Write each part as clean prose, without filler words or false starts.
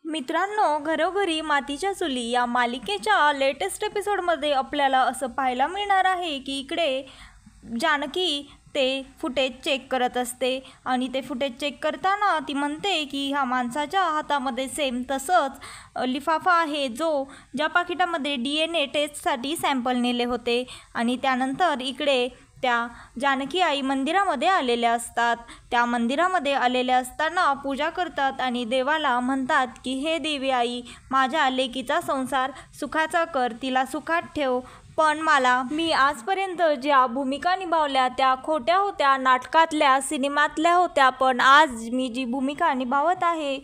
मित्रांनो, घरोघरी मातीच्या चुली या मालिकेच्या लेटेस्ट एपिसोडमध्ये आपल्याला असं पाहायला मिळणार आहे की इकडे जानकी ते फुटेज चेक करत असते आणि ते फुटेज चेक करताना ती म्हणते की ह्या माणसाच्या हातामध्ये सेम तसंच लिफाफा आहे जो ज्या पाकिटामध्ये DNA टेस्टसाठी सॅम्पल नेले होते। आणि त्यानंतर इकडे त्या जानकी आई मंदिरामध्ये आलेल्या असतात। त्या मंदिरामध्ये आलेल्या असताना पूजा करतात आणि देवाला म्हणतात की हे देवी आई, माझ्या लेकीचा संसार सुखाचा कर, तिला सुखात ठेव। पण मी आजपर्यंत ज्या भूमिका निभावल्या त्या खोट्या होत्या, नाटकातल्या, सिनेमातल्या होत्या, पण आज मी जी भूमिका निभावत आहे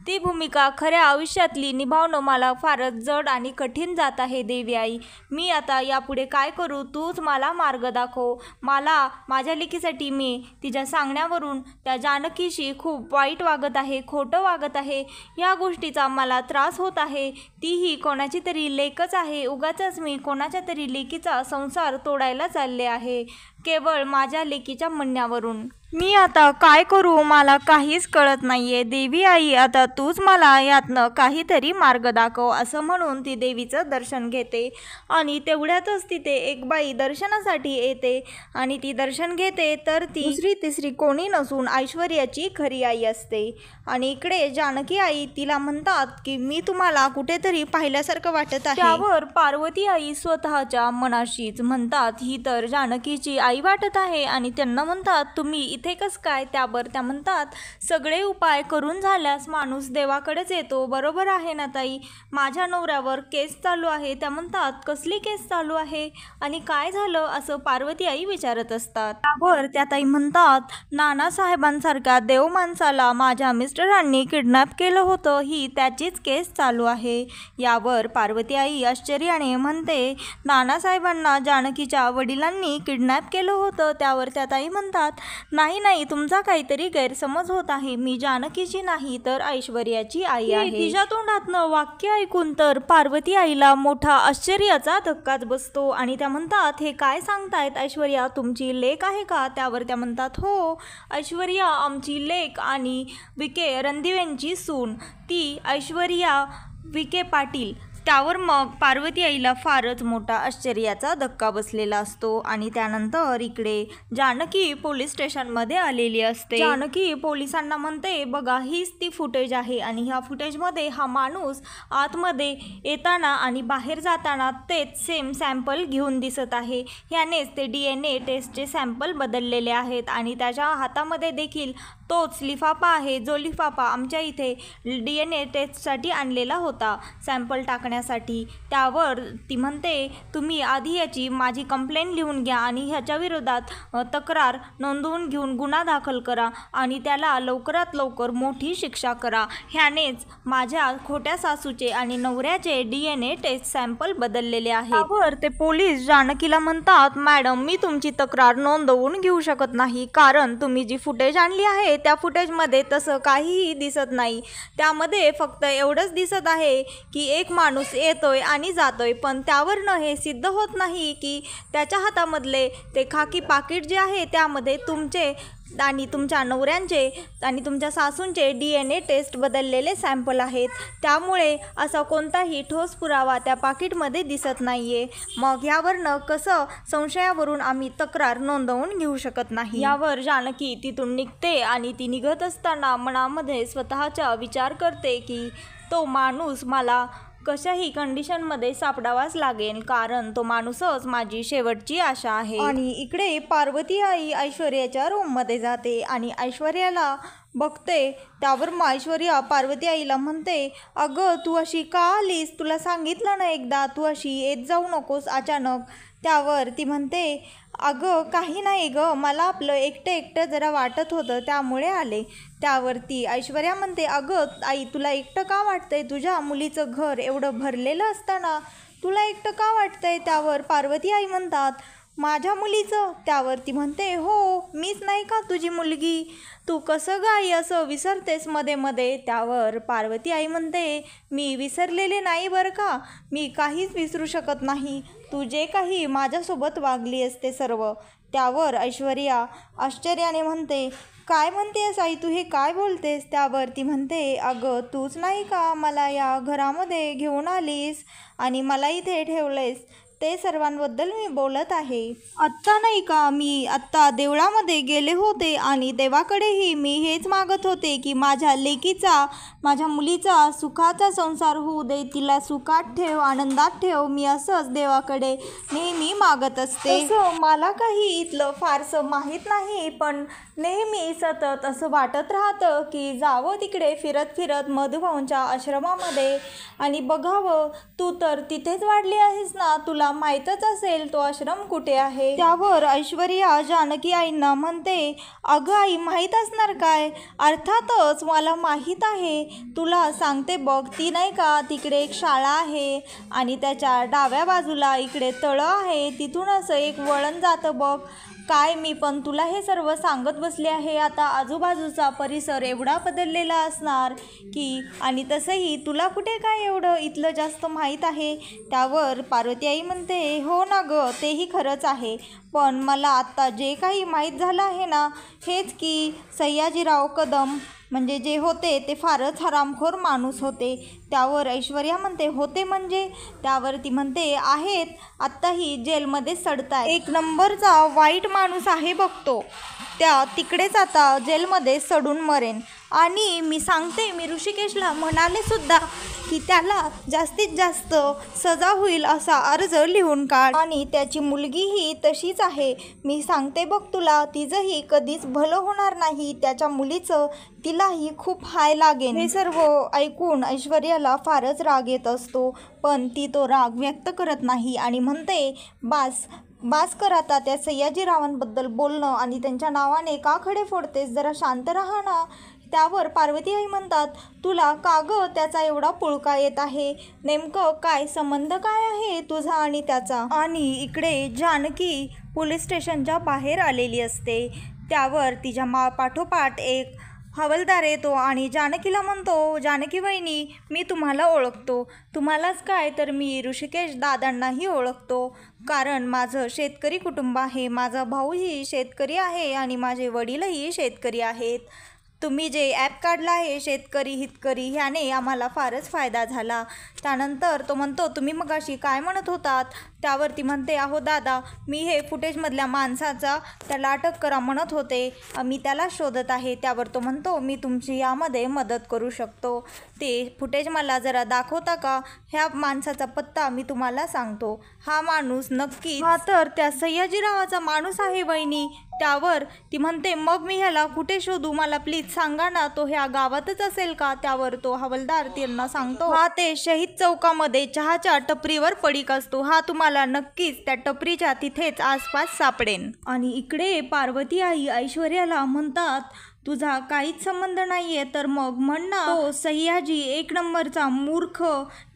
ती भूमिका खऱ्या आयुष्यातली निभावणं मला फारच जड आणि कठीण जात आहे देवी आई। मी आता यापुढे काय करू, तूच मला मार्ग दाखव। माझ्या लेकीसाठी मी तिच्या सांगण्यावरून त्या जानकीशी खूप वाईट वागत आहे, खोटं वागत आहे, या गोष्टीचा मला त्रास होत आहे। तीही कोणाची तरी लेकच आहे, उगाचच मी कोणाच्या तरी लेकीचा संसार तोडायला चालले आहे केवळ माझ्या लेकीच्या म्हणण्यावरून। मी आता काय करू, मला काहीच कळत नाहीये देवी आई, आता तूच मला यातनं काहीतरी मार्ग दाखव, असं म्हणून ती देवीचं दर्शन घेते। आणि तेवढ्यातच तिथे एक बाई दर्शनासाठी येते आणि ती दर्शन घेते तर ती दुसरी तिसरी कोणी नसून ऐश्वर्याची खरी आई असते। आणि इकडे जानकी आई तिला म्हणतात की मी तुम्हाला कुठेतरी पाहिल्यासारखं वाटत आहे। त्यावर पार्वती आई स्वतःच्या मनाशीच म्हणतात ही तर जानकीची आई वाटत आहे। आणि त्यांना म्हणतात तुम्ही इथे कस काय? त्यावर त्या म्हणतात सगळे उपाय करून झाल्यास माणूस देवाकडेच येतो, बरोबर आहे ना ताई? माझ्या नवऱ्यावर केस चालू आहे। त्या म्हणतात कसली केस चालू आहे आणि काय झालं, असं पार्वती आई विचारत असतात। त्यावर त्या ताई म्हणतात नानासाहेबांसारख्या देव माणसाला माझ्या मिस्टरांनी किडनॅप केलं होतं, ही त्याचीच केस चालू आहे। यावर पार्वती आई आश्चर्याने म्हणते नानासाहेबांना जानकीच्या वडिलांनी किडनॅप केलं होतं? त्यावर त्या ताई म्हणतात नाही नाही, तुमचा काहीतरी गैरसमज होत आहे, मी जानकीची नाही तर ऐश्वर्याची आई आहे। तिच्या तोंडातनं वाक्य ऐकून तर पार्वती आईला मोठा आश्चर्याचा धक्काच बसतो आणि त्या म्हणतात हे काय सांगतायत, ऐश्वर्या तुमची लेक आहे का? त्यावर त्या म्हणतात हो, ऐश्वर्या आमची लेक आणि विके रणदिवेंची सून, ती ऐश्वर्या विके पाटील। त्यावर मग पार्वती आईला फारच मोठा आश्चर्याचा धक्का बसलेला असतो। आणि त्यानंतर इकडे जानकी पोलीस स्टेशनमध्ये आलेली असते। जानकी पोलिसांना म्हणते बघा हीच ती फुटेज आहे आणि ह्या फुटेजमध्ये हा माणूस आतमध्ये येताना आणि बाहेर जाताना तेच सेम सॅम्पल घेऊन दिसत आहे। ह्यानेच ते DNA टेस्टचे सॅम्पल बदललेले आहेत आणि त्याच्या हातामध्ये देखील तोच लिफाफा आहे जो लिफाफा आमच्या इथे DNA टेस्टसाठी आणलेला होता सॅम्पल टाकण्यासाठी। त्यावर ती म्हणते तुम्ही आधी याची माझी कंप्लेंट लिहून घ्या आणि ह्याच्या विरोधात तक्रार नोंदवून घेऊन गुन्हा दाखल करा आणि त्याला लवकरात लवकर मोठी शिक्षा करा। ह्यानेच माझ्या खोट्या सासूचे आणि नवऱ्याचे DNA टेस्ट सॅम्पल बदललेले आहेत। त्यावर ते पोलीस जानकीला म्हणतात मॅडम मी तुमची तक्रार नोंदवून घेऊ शकत नाही, कारण तुम्ही जी फुटेज आणली आहे त्या फुटेजमध्ये तसं काहीही दिसत नाही। त्यामध्ये फक्त एवढंच दिसत आहे की एक माणूस येतोय आणि जातोय, पण त्यावरनं हे सिद्ध होत नाही की त्याच्या हातामधले ते खाकी पाकिट जे आहे त्यामध्ये तुमचे आणि तुमच्या नवऱ्यांचे आणि तुमच्या सासूंचे DNA टेस्ट बदललेले सॅम्पल आहेत। त्यामुळे असा कोणताही ठोस पुरावा त्या पाकिटमध्ये दिसत नाहीये। मग यावरनं कसं संशयावरून आम्ही तक्रार नोंदवून घेऊ शकत नाही। यावर जानकी तिथून निघते आणि ती निघत असताना मनामध्ये स्वतःचा विचार करते की तो माणूस मला कशाही कंडिशनमध्ये सापडावाच लागेल, कारण तो माणूसच माझी शेवटची आशा आहे। आणि इकडे पार्वती आई ऐश्वर्याच्या रूममध्ये जाते आणि ऐश्वर्याला बघते। त्यावर मग ऐश्वर्या पार्वती आईला म्हणते अगं तू अशी का आलीस, तुला सांगितलं ना एकदा तू अशी येत जाऊ नकोस अचानक। त्यावर ती म्हणते अगं काही नाही ग, मला आपलं एकटं जरा वाटत होतं त्यामुळे आले। त्यावरती ऐश्वर्या म्हणते अगं आई तुला एकटं का वाटतंय, तुझ्या मुलीचं घर एवढं भरलेलं असताना तुला एकटं का वाटतंय? त्यावर पार्वती आई म्हणतात माझ्या मुलीचं? त्यावरती म्हणते हो, मीच नाही का तुझी मुलगी, तू कसं गाई असं विसरतेस मध्ये मध्ये? त्यावर पार्वती आई म्हणते मी विसरलेले नाही बरं का, मी काहीच विसरू शकत नाही, तू जे काही माझ्यासोबत वागली असते सर्व त्यावर ऐश्वर्या आश्चर्याने म्हणते, काय म्हणतेस आई, तू हे काय बोलतेस? त्यावर ती म्हणते, अगं तूच नाही का मला या घरामध्ये घेऊन आलीस आणि मला इथे ठेवलेस, ते सर्वांबद्दल मी बोलत आहे. आत्ता नाही का, मी आत्ता देवळामध्ये गेले होते आणि देवाकडेही मी हेच मागत होते की माझ्या लेकीचा, माझ्या मुलीचा सुखाचा संसार होऊ दे, तिला सुखात ठेव, आनंदात ठेव. मी असंच देवाकडे नेहमी मागत असते. मला काही इथलं फारसं माहीत नाही, पण नेहमी सतत असं वाटत राहतं की जावं तिकडे फिरत फिरत मधुभाऊंच्या आश्रमामध्ये आणि बघावं. तू तर तिथेच वाढली आहेस ना, तुला माहीतच असेल तो आश्रम कुठे आहे. त्यावर ऐश्वर्या जानकी आईंना म्हणते, अगं आई, माहीत असणार काय, अर्थातच मला माहीत आहे. तुला सांगते बघ, ती नाही का तिकडे एक शाळा आहे आणि त्याच्या डाव्या बाजूला इकडे तळं आहे, तिथून असं एक वळण जातं बघ. काय मी पण तुला हे सर्व सांगत बसले आहे. आता आजूबाजूचा परिसर एवढा बदललेला असणार की, आणि तसंही तुला कुठे काय एवढं इथलं जास्त माहीत आहे. त्यावर पार्वती आई म्हणते, हो ना गं, तेही खरंच आहे, पण मला आत्ता जे काही माहीत झालं आहे ना, हेच की सयाजीराव कदम म्हणजे जे होते ते फारच हरामखोर माणूस होते. त्यावर ऐश्वर्या म्हणते, होते म्हणजे? त्यावर ती म्हणते, आहेत, आत्ताही जेलमध्ये सडताय. एक नंबरचा वाईट माणूस आहे बघतो, त्या तिकडेच आता जेलमध्ये सडून मरेन. आणि मी सांगते, मी ऋषिकेशला म्हणाले सुद्धा की त्याला जास्तीत जास्त सजा होईल असा अर्ज लिहून काढ. आणि त्याची मुलगीही तशीच आहे, मी सांगते बघ तुला, तिचंही कधीच भलं होणार नाही. त्याच्या मुलीचं तिलाही खूप हाय लागेल. हे सर्व ऐकून ऐश्वर्याला फारच राग येत असतो, पण ती तो राग व्यक्त करत नाही आणि म्हणते, बास कर आता त्या सयाजीरावांबद्दल बोलणं आणि त्यांच्या नावाने का खडे फोडतेस, जरा शांत राहा ना. त्यावर पार्वती आई म्हणतात, तुला का गं त्याचा एवढा पुळका येत आहे, नेमकं काय संबंध काय आहे तुझा आणि त्याचा. आणि इकडे जानकी पोलीस स्टेशनच्या बाहेर आलेली असते. त्यावर तिच्या पाठोपाठ एक हवालदार येतो आणि जानकीला म्हणतो, जानकी वहिनी, मी तुम्हाला ओळखतो. तुम्हालाच काय, तर मी ऋषिकेश दादांनाही ओळखतो, कारण माझं शेतकरी कुटुंब आहे, माझा भाऊही शेतकरी आहे आणि माझे वडीलही शेतकरी आहेत. तुम्ही जे ॲप काढलं आहे शेतकरी हितकरी, ह्याने आम्हाला फारच फायदा झाला. त्यानंतर तो म्हणतो, तुम्ही मगाशी काय म्हणत होतात? त्यावर ती म्हणते, अहो दादा, मी हे फुटेजमधल्या माणसाचा त्याला अटक करा म्हणत होते, मी त्याला शोधत आहे. त्यावर तो म्हणतो, मी तुमची यामध्ये मदत करू शकतो. ते फुटेज मला जरा दाखवता का? ह्या माणसाचा पत्ता मी तुम्हाला सांगतो. हा माणूस नक्की, हा तर त्या सयाजीरावाचा माणूस आहे वहिनी. त्यावर ती म्हणते, मग मी ह्याला कुठे शोधू, मला प्लीज सांगा ना, तो ह्या गावातच असेल का? त्यावर तो हवालदार त्यांना सांगतो, हा ते शहीद चौकामध्ये चहाच्या टपरीवर पडीक असतो, हा तुम्हाला नक्कीच त्या टपरीच्या तिथेच आसपास सापडेन. आणि इकडे पार्वती आई ऐश्वर्याला म्हणतात, तुझा काहीच संबंध नाहीये तर मग म्हण ना, तो सयाजी एक नंबरचा मूर्ख,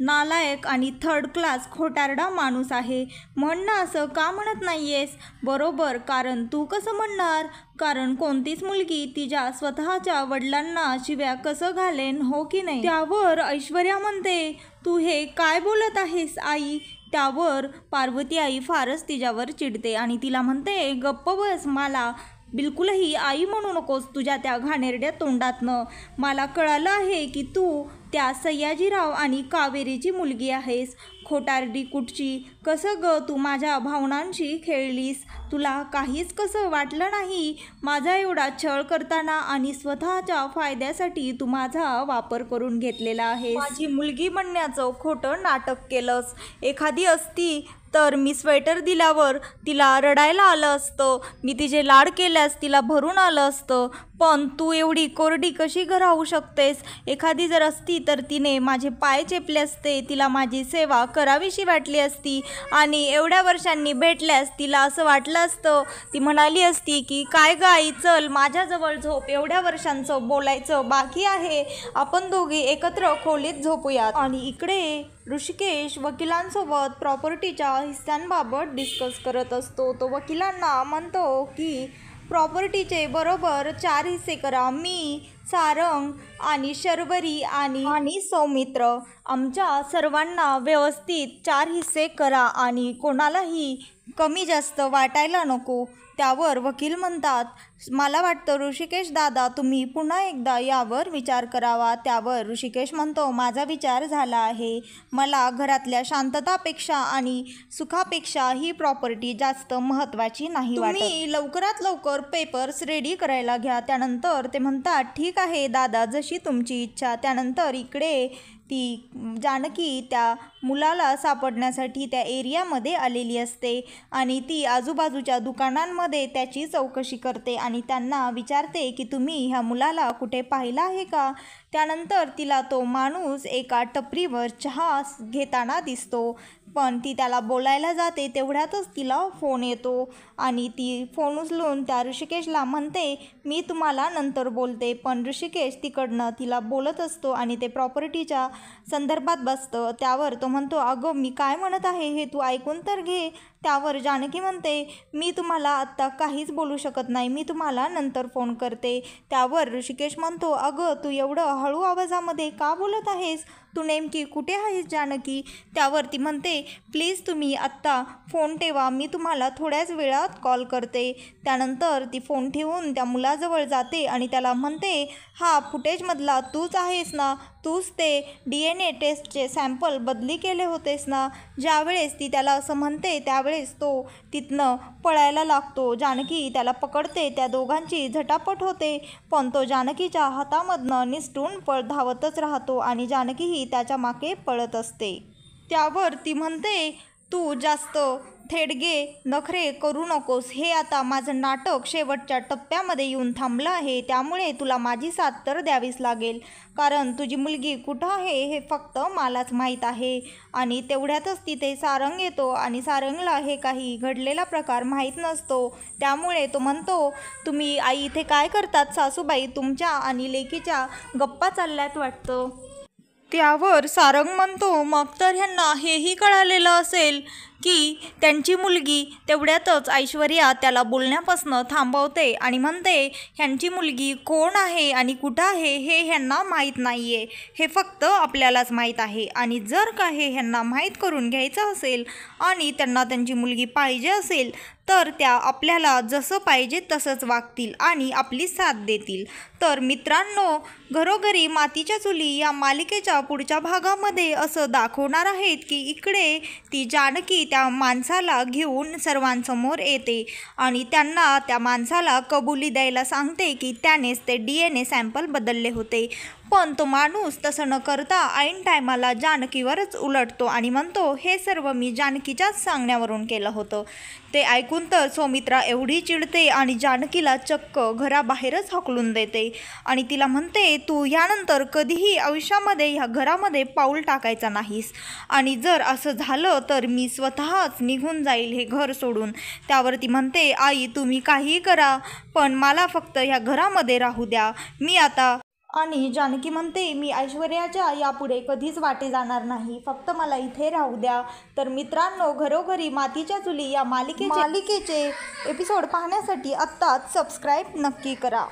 नालायक आणि थर्ड क्लास खोटारडा माणूस आहे. म्हण ना, असं का म्हणत नाहीयेस? बरोबर, कारण तू कसं म्हणणार, कारण कोणतीच मुलगी तिच्या स्वतःच्या वडिलांना शिव्या कसं घालेन, हो की नाही. त्यावर ऐश्वर्या म्हणते, तू हे काय बोलत आहेस आई? त्यावर पार्वती आई फारच तिच्यावर चिडते आणि तिला म्हणते, गप्प बस, मला बिलकुलही आई म्हणू नकोस तुझ्या त्या घाणेरड्या तोंडातनं. मला कळालं आहे की तू त्या सयाजीराव आणि कावेरीची मुलगी आहेस. खोटारडी कुठची, कसं ग तू माझ्या भावनांशी खेळलीस? तुला काहीच कसं वाटलं नाही माझा एवढा छळ करताना, आणि स्वतःच्या फायद्यासाठी तू माझा वापर करून घेतलेला आहे. माझी मुलगी म्हणण्याचं खोटं नाटक केलंस. एखादी असती तर मी स्वेटर दिल्यावर तिला रडायला आलं असतं, मी तिचे लाड केल्यास तिला भरून आलं असतं, पण तू एवढी कोरडी कशी राहू शकतेस? एखादी जर असती तर तिने माझे पाय चेपले असते, तिला माझी सेवा करावीशी वाटली असती, आणि एवढ्या वर्षांनी भेटल्यास तिला असं वाटलं असतं, ती म्हणाली असती की काय ग आई, चल माझ्याजवळ झोप, एवढ्या वर्षांचं बोलायचं बाकी आहे, आपण दोघी एकत्र खोलीत झोपूयात. आणि इकडे ऋषिकेश वकिलांसोबत प्रॉपर्टीच्या हिस्स्यांबाबत डिस्कस करत असतो. तो वकिलांना म्हणतो की प्रॉपर्टीचे बरोबर 4 हिस्से करा. मी, सारंग आणि शर्वरी आणि सौमित्र, आमच्या सर्वांना व्यवस्थित 4 हिस्से करा आणि कोणालाही कमी जास्त वाटायला नको. त्यावर वकील म्हणतात, मला वाटतं ऋषिकेश दादा तुम्ही पुन्हा एकदा यावर विचार करावा. त्यावर ऋषिकेश म्हणतो, माझा विचार झाला आहे. मला घरातल्या शांततापेक्षा आणि सुखापेक्षा ही प्रॉपर्टी जास्त महत्त्वाची नाही वाटत. तुम्ही लवकरात लवकर पेपर्स रेडी करायला घ्या. त्यानंतर ते म्हणतात, ठीक आहे दादा, जशी तुमची इच्छा. त्यानंतर इकडे ती जानकी त्या मुलाला सापडण्यासाठी त्या एरियामध्ये आलेली असते आणि ती आजूबाजूच्या दुकानांमध्ये त्याची चौकशी करते आणि त्यांना विचारते की तुम्ही ह्या मुलाला कुठे पाहिलं आहे का. त्यानंतर तिला तो माणूस एका टपरीवर चहा घेताना दिसतो, पण ती त्याला बोलायला जाते तेवढ्यातच तिला फोन येतो आणि ती फोन उचलून त्या ऋषिकेशला म्हणते, मी तुम्हाला नंतर बोलते. पण ऋषिकेश तिकडनं तिला बोलत असतो आणि ते प्रॉपर्टीच्या संदर्भात बसतं. त्यावर तो म्हणतो, अगं मी काय म्हणत आहे हे तू ऐकून तर घे. त्यावर जानकी म्हणते, मी तुम्हाला आत्ता काहीच बोलू शकत नाही, मी तुम्हाला नंतर फोन करते. त्यावर ऋषिकेश म्हणतो, अगं तू एवढं हळू आवाजामध्ये का बोलत आहेस, तू नेमकी कुठे आहेस जानकी. त्यावर ती म्हणते, प्लीज तुम्ही आत्ता फोन ठेवा, मी तुम्हाला थोड्याच वेळात कॉल करते. त्यानंतर ती फोन ठेवून त्या मुलाजवळ जाते आणि त्याला म्हणते, हा फुटेजमधला तूच आहेस ना, तूच ते DNA टेस्टचे सॅम्पल बदली केले होतेस ना. ज्यावेळेस ती त्याला असं म्हणते त्यावेळेस तो तिथनं पळायला लागतो. जानकी त्याला पकडते, त्या दोघांची झटापट होते, पण तो जानकीच्या हातामधनं निसटून धावतच राहतो आणि जानकीही त्याच्या मागे पळत असते. त्यावर ती म्हणते, तू जास्त थेडगे नखरे करू नकोस, हे आता माझं नाटक शेवटच्या टप्प्यामध्ये येऊन थांबलं आहे, त्यामुळे तुला माझी साथ तर द्यावीच लागेल, कारण तुझी मुलगी कुठं आहे हे फक्त मलाच माहीत आहे. आणि तेवढ्यातच तिथे सारंग येतो आणि सारंगला हे काही घडलेला प्रकार माहीत नसतो. त्यामुळे तो म्हणतो, तुम्ही आई इथे काय करतात सासूबाई, तुमच्या आणि लेकीच्या गप्पा चालल्यात वाटतं. त्यावर सारंग म्हणतो, मग तर ह्यांना हेही कळालेलं असेल की त्यांची मुलगी. तेवढ्यातच ऐश्वर्या त्याला बोलण्यापासून थांबवते आणि म्हणते, ह्यांची मुलगी कोण आहे आणि कुठं आहे हे ह्यांना माहीत नाही आहे, हे फक्त आपल्यालाच माहीत आहे. आणि जर का हे ह्यांना माहीत करून घ्यायचं असेल आणि त्यांना त्यांची मुलगी पाहिजे असेल तर त्या आपल्याला जसं पाहिजे तसंच वागतील आणि आपली साथ देतील. तर मित्रांनो, घरोघरी मातीच्या चुली या मालिकेच्या पुढच्या भागामध्ये असं दाखवणार आहेत की इकडे ती जानकी त्या माणसाला घेऊन सर्वांसमोर येते आणि त्यांना त्या माणसाला कबुली द्यायला सांगते की त्यानेच ते DNA सॅम्पल बदलले होते. पण तो माणूस तसं न करता ऐन टायमाला जानकीवरच उलटतो आणि म्हणतो, हे सर्व मी जानकीच्याच सांगण्यावरून केलं होतं. ते ऐकून तर सौमित्रा एवढी चिडते आणि जानकीला चक्क घराबाहेरच हकलून देते आणि तिला म्हणते, तू यानंतर कधीही आयुष्यामध्ये ह्या घरामध्ये पाऊल टाकायचा नाहीस आणि जर असं झालं तर मी स्वतःच निघून जाईल हे घर सोडून. त्यावर ती म्हणते, आई तुम्ही काहीही करा, पण मला फक्त ह्या घरामध्ये राहू द्या, मी आता. आणि जानकी म्हणते, मी ऐश्वर्याच्या यापुढे कधीच वाटे जाणार नाही, फक्त मला इथे राहू द्या. तर मित्रांनो, घरोघरी मातीच्या चुली या मालिकेचे एपिसोड पाहण्यासाठी आत्ताच सबस्क्राईब नक्की करा.